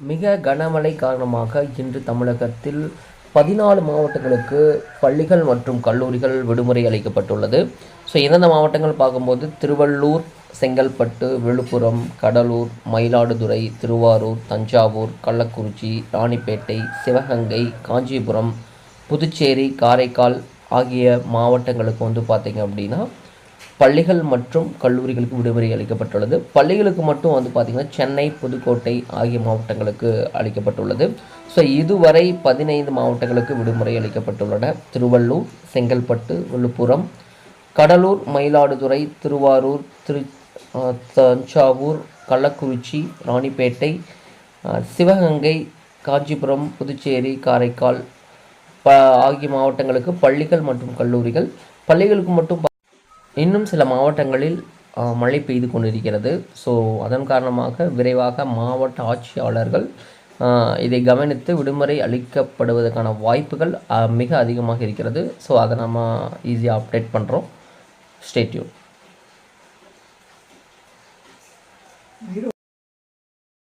மிக கனமழை காரணமாக இன்று தமிழகத்தில் 14 மாவட்டங்களுக்கு பள்ளிகள் மற்றும் கல்லூரிகள் விடுமுறை அளிக்கப்பட்டுள்ளது. ஸோ எந்தெந்த மாவட்டங்கள் பார்க்கும்போது திருவள்ளூர், செங்கல்பட்டு, விழுப்புரம், கடலூர், மயிலாடுதுறை, திருவாரூர், தஞ்சாவூர், கள்ளக்குறிச்சி, ராணிப்பேட்டை, சிவகங்கை, காஞ்சிபுரம், புதுச்சேரி, காரைக்கால் ஆகிய மாவட்டங்களுக்கு பார்த்திங்க அப்படின்னா பள்ளிகள் மற்றும் கல்லூரிகளுக்கு விடுமுறை அளிக்கப்பட்டுள்ளது. பள்ளிகளுக்கு மட்டும் பார்த்திங்கன்னா சென்னை, புதுக்கோட்டை ஆகிய மாவட்டங்களுக்கு அளிக்கப்பட்டுள்ளது. ஸோ இதுவரை 15 மாவட்டங்களுக்கு விடுமுறை அளிக்கப்பட்டுள்ளன. திருவள்ளூர், செங்கல்பட்டு, விழுப்புரம், கடலூர், மயிலாடுதுறை, திருவாரூர், தஞ்சாவூர், கள்ளக்குறிச்சி, ராணிப்பேட்டை, சிவகங்கை, காஞ்சிபுரம், புதுச்சேரி, காரைக்கால் ஆகிய மாவட்டங்களுக்கு பள்ளிகள் மற்றும் கல்லூரிகள். பள்ளிகளுக்கு மட்டும் இன்னும் சில மாவட்டங்களில் மழை பெய்து கொண்டிருக்கிறது. ஸோ அதன் காரணமாக விரைவாக மாவட்ட ஆட்சியாளர்கள் இதை கவனித்து விடுமுறை அளிக்கப்படுவதற்கான வாய்ப்புகள் மிக அதிகமாக இருக்கிறது. ஸோ அதை நம்ம ஈஸியாக அப்டேட் பண்ணுறோம். Stay tune.